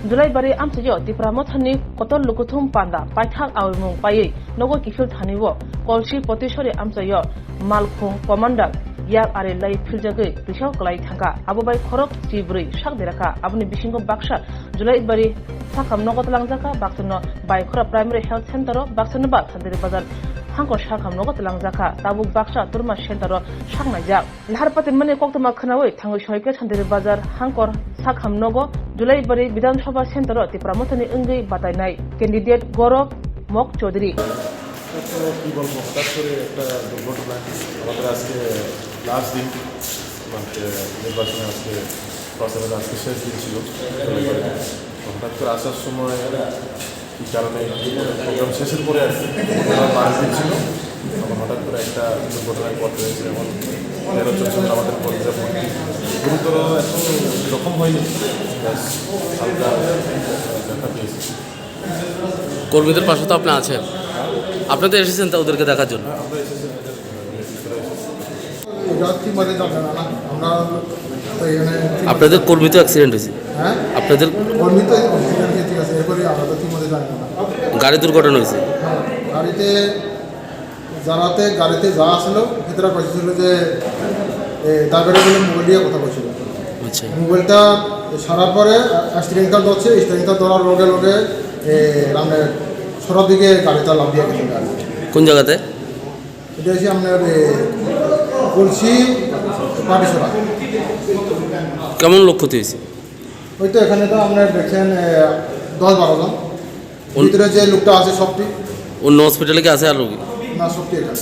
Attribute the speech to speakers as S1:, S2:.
S1: Julaibari amsayo Tipramothani Kotol Lukutum Panda Paithak Awimung Paye Nogo Kifil Thaniwo Kolshi Potishori amsayo Malkhung Commander Yak Are Lai Filjagai Bishau Klai Thanga Abubai Korok Chibri Shak Deraka Abuni Bishingo Baksha Julaibari Sakam Nogot Langzaka Baksuno by Kora Primary Health Center Baksuno Bak Sandiri Bazar Hangko Shakam Nogot Langzaka Tabu Baksha Turma Center Shaknajak Harpatin Mani Koktama Kanawi Tango Shoike Sandiri Bazar Hangkor Sakam Nogo Julaibari Bidan Sabha Center Tipramothani Ungi Batainai Candidate Gorov Mok Chaudhary
S2: কি বলবো হঠাৎ করে একটা দুর্ঘটনা আমাদের আজকে last দিন মানে নির্বাচনে আজকে প্রচারের আজকে শেষ দিন ছিল হঠাৎ করে আসার সময় কী কারণে প্রোগ্রাম শেষের পরে আর কি লাস্ট দিন ছিল তখন হঠাৎ করে একটা দুর্ঘটনায় পথ রয়েছে এবং 13-14 জন আমাদের কর্মীরা ভর্তি গুরুতর এখন এরকম হয়নি হালকা দেখা পেয়েছি
S3: কর্মীদের পাশে তো আপনি আছেন আপনাদের এসেছেন তা ওদেরকে দেখার জন্য আপনাদের কর্মী তো অ্যাক্সিডেন্ট হয়েছে আপনাদের গাড়ি দুর্ঘটনা হয়েছে
S4: গাড়িতে যা আসলো ভিতরে কইছিল যে তারপরে বলে মোবাইল দিয়ে কথা বলছিল
S3: আচ্ছা
S4: মোবাইলটা সারার পরে স্টিয়ারিং কার ধরছে স্টিয়ারিং কার ধরার লগে লগে মানে সরার দিকে গাড়িটা লাভ দিয়ে গেছে
S3: কোন জায়গাতে
S4: এটা হচ্ছে আপনার কলসি পাটিসরা
S3: কেমন লোক ক্ষতি হয়েছে
S4: ওই তো এখানে তো আপনার দেখছেন 10-12 জন ভিতরে যে লোকটা আছে সবটি
S3: অন্য হসপিটালে কি আছে আর রোগী
S4: না সবটি এখানে